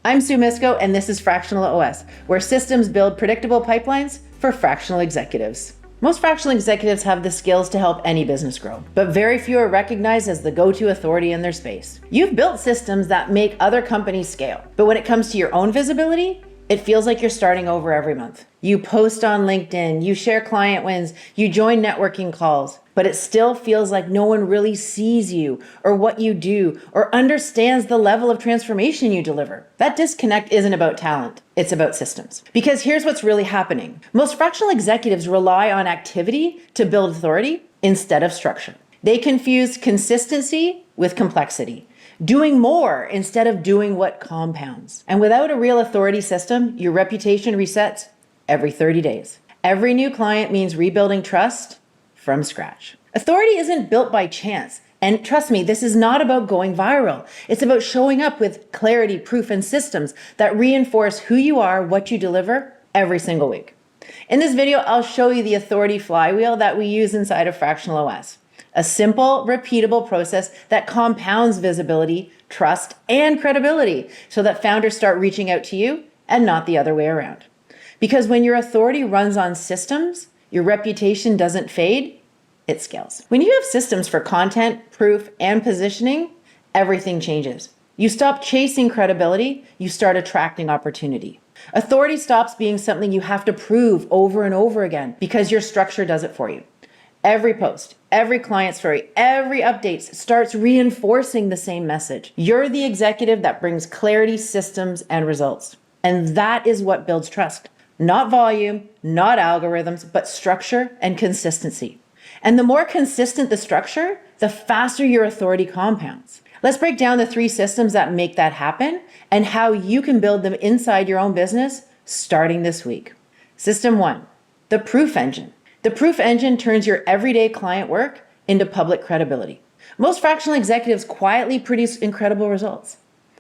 I'm Mysko, and this is FractionalOS, where systems build predictable pipelines for fractional executives. Most fractional executives have the skills to help any business grow, but very few are recognized as the go-to authority in their space. You've built systems that make other companies scale, but when it comes to your own visibility, it feels like you're starting over every month. You post on LinkedIn, you share client wins, you join networking calls, but it still feels like no one really sees you or what you do or understands the level of transformation you deliver. That disconnect isn't about talent, it's about systems. Because here's what's really happening. Most fractional executives rely on activity to build authority instead of structure. They confuse consistency with complexity. Doing more instead of doing what compounds. And without a real authority system, your reputation resets every 30 days. Every new client means rebuilding trust from scratch. Authority isn't built by chance. And trust me, this is not about going viral. It's about showing up with clarity, proof, and systems that reinforce who you are, what you deliver every single week. In this video, I'll show you the Authority Flywheel that we use inside of FractionalOS. A simple, repeatable process that compounds visibility, trust, and credibility so that founders start reaching out to you and not the other way around. Because when your authority runs on systems, your reputation doesn't fade, it scales. When you have systems for content, proof, and positioning, everything changes. You stop chasing credibility, you start attracting opportunity. Authority stops being something you have to prove over and over again because your structure does it for you. Every post, every client story, every update starts reinforcing the same message. You're the executive that brings clarity, systems, and results. And that is what builds trust. Not volume, not algorithms, but structure and consistency. And the more consistent the structure, the faster your authority compounds. Let's break down the 3 systems that make that happen and how you can build them inside your own business starting this week. System 1, the proof engine. The proof engine turns your everyday client work into public credibility. Most fractional executives quietly produce incredible results,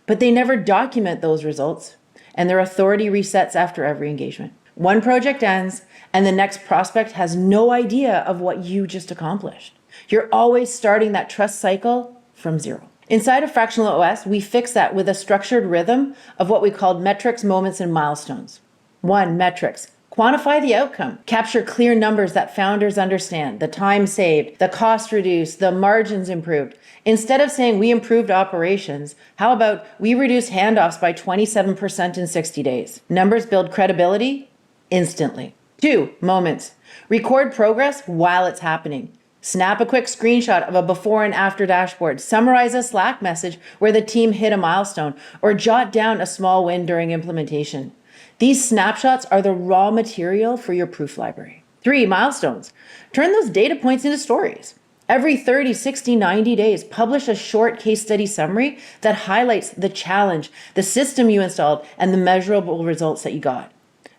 but they never document those results, and their authority resets after every engagement. One project ends, and the next prospect has no idea of what you just accomplished. You're always starting that trust cycle from zero. Inside of FractionalOS, we fix that with a structured rhythm of what we call metrics, moments, and milestones. 1, metrics. Quantify the outcome. Capture clear numbers that founders understand. The time saved, the cost reduced, the margins improved. Instead of saying we improved operations, how about we reduced handoffs by 27% in 60 days? Numbers build credibility instantly. 2, moments. Record progress while it's happening. Snap a quick screenshot of a before and after dashboard. Summarize a Slack message where the team hit a milestone, or jot down a small win during implementation. These snapshots are the raw material for your proof library. 3, milestones. Turn those data points into stories. Every 30, 60, 90 days, publish a short case study summary that highlights the challenge, the system you installed, and the measurable results that you got.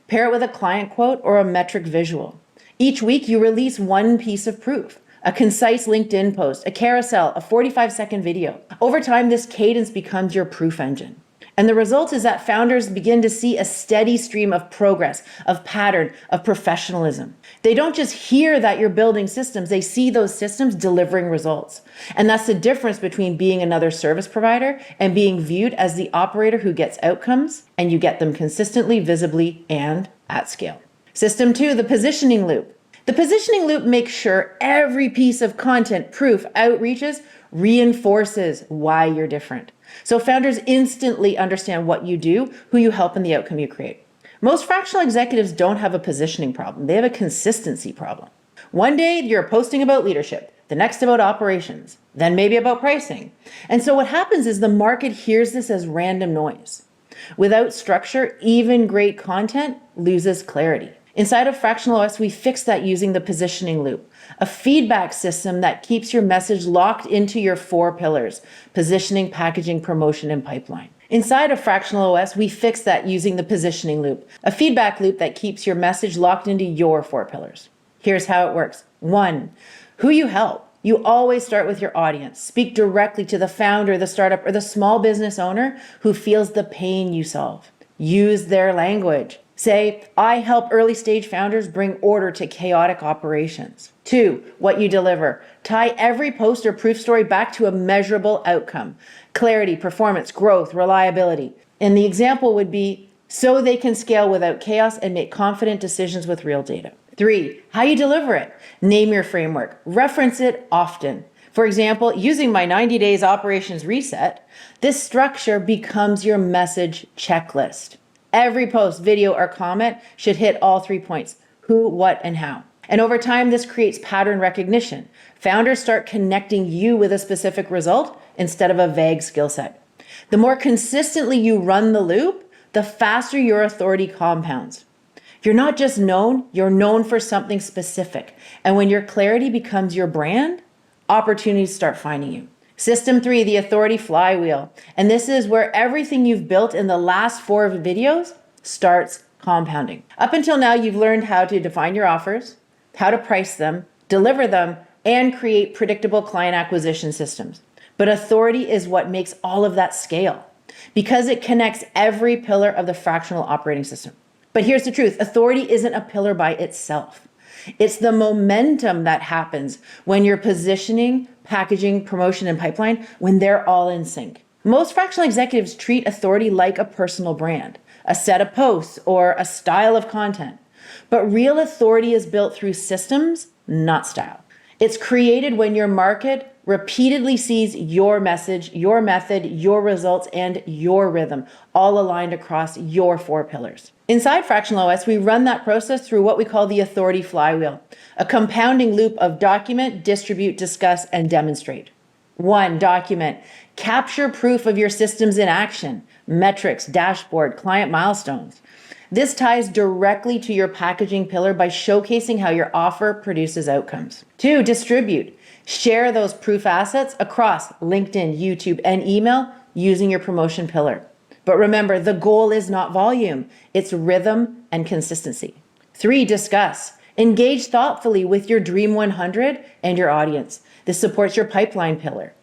Pair it with a client quote or a metric visual. Each week, you release one piece of proof. A concise LinkedIn post, a carousel, a 45-second video. Over time, this cadence becomes your proof engine. And the result is that founders begin to see a steady stream of progress, of pattern, of professionalism. They don't just hear that you're building systems, they see those systems delivering results. And that's the difference between being another service provider and being viewed as the operator who gets outcomes, and you get them consistently, visibly, and at scale. System 2, the positioning loop. The positioning loop makes sure every piece of content, proof, outreaches reinforces why you're different. So founders instantly understand what you do, who you help, and the outcome you create. Most fractional executives don't have a positioning problem. They have a consistency problem. One day you're posting about leadership, the next about operations, then maybe about pricing. And so what happens is the market hears this as random noise. Without structure, even great content loses clarity. Inside of FractionalOS, we fix that using the positioning loop, a feedback system that keeps your message locked into your 4 pillars: positioning, packaging, promotion, and pipeline. Inside of FractionalOS, we fix that using the positioning loop, a feedback loop that keeps your message locked into your 4 pillars. Here's how it works. 1, who you help. You always start with your audience. Speak directly to the founder, the startup, or the small business owner who feels the pain you solve. Use their language. Say, I help early stage founders bring order to chaotic operations. 2, what you deliver. Tie every post or proof story back to a measurable outcome. Clarity, performance, growth, reliability. And the example would be so they can scale without chaos and make confident decisions with real data. 3, how you deliver it. Name your framework. Reference it often. For example, using my 90 days operations reset, this structure becomes your message checklist. Every post, video, or comment should hit all 3 points: who, what, and how. And over time, this creates pattern recognition. Founders start connecting you with a specific result instead of a vague skill set. The more consistently you run the loop, the faster your authority compounds. You're not just known, you're known for something specific. And when your clarity becomes your brand, opportunities start finding you. System 3, the Authority Flywheel. And this is where everything you've built in the last 4 videos starts compounding. Up until now, you've learned how to define your offers, how to price them, deliver them, and create predictable client acquisition systems. But authority is what makes all of that scale because it connects every pillar of the fractional operating system. But here's the truth. Authority isn't a pillar by itself. It's the momentum that happens when you're positioning, packaging, promotion, and pipeline, when they're all in sync. Most fractional executives treat authority like a personal brand, a set of posts, or a style of content. But real authority is built through systems, not style. It's created when your market repeatedly sees your message, your method, your results, and your rhythm, all aligned across your 4 pillars. Inside FractionalOS, we run that process through what we call the Authority Flywheel, a compounding loop of document, distribute, discuss, and demonstrate. 1, document. Capture proof of your systems in action, metrics, dashboard, client milestones. This ties directly to your packaging pillar by showcasing how your offer produces outcomes. 2, distribute. Share those proof assets across LinkedIn, YouTube, and email using your promotion pillar. But remember, the goal is not volume, it's rhythm and consistency. 3, discuss. Engage thoughtfully with your Dream 100 and your audience. This supports your pipeline pillar.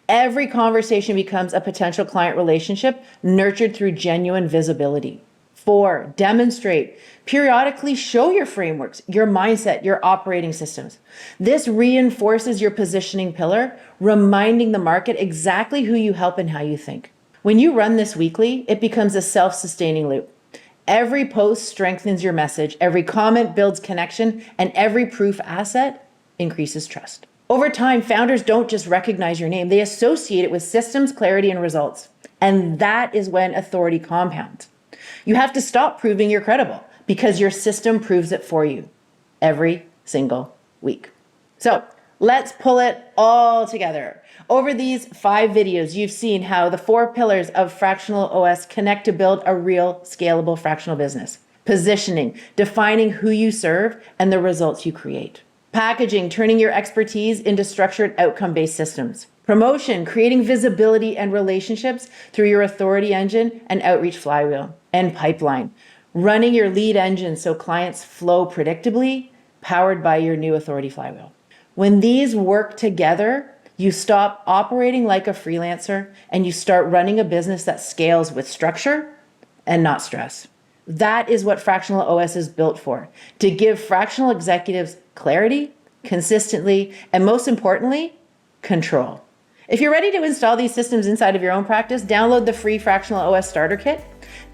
Every conversation becomes a potential client relationship nurtured through genuine visibility. 4, demonstrate. Periodically show your frameworks, your mindset, your operating systems. This reinforces your positioning pillar, reminding the market exactly who you help and how you think. When you run this weekly, it becomes a self-sustaining loop. Every post strengthens your message, every comment builds connection, and every proof asset increases trust. Over time, founders don't just recognize your name, they associate it with systems, clarity, and results. And that is when authority compounds. You have to stop proving you're credible because your system proves it for you every single week. So let's pull it all together. Over these 5 videos, you've seen how the 4 pillars of FractionalOS connect to build a real scalable fractional business. Positioning, defining who you serve and the results you create. Packaging, turning your expertise into structured outcome-based systems. Promotion, creating visibility and relationships through your authority engine and outreach flywheel. And pipeline, running your lead engine so clients flow predictably, powered by your new authority flywheel. When these work together, you stop operating like a freelancer and you start running a business that scales with structure and not stress. That is what FractionalOS is built for, to give fractional executives clarity, consistently, and most importantly, control. If you're ready to install these systems inside of your own practice, download the free FractionalOS Starter Kit,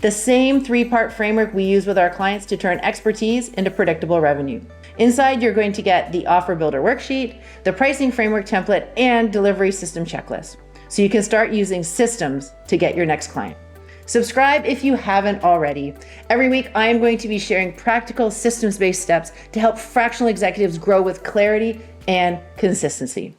the same 3-part framework we use with our clients to turn expertise into predictable revenue. Inside, you're going to get the Offer Builder worksheet, the pricing framework template, and delivery system checklist, so you can start using systems to get your next client. Subscribe if you haven't already. Every week, I am going to be sharing practical systems-based steps to help fractional executives grow with clarity and consistency.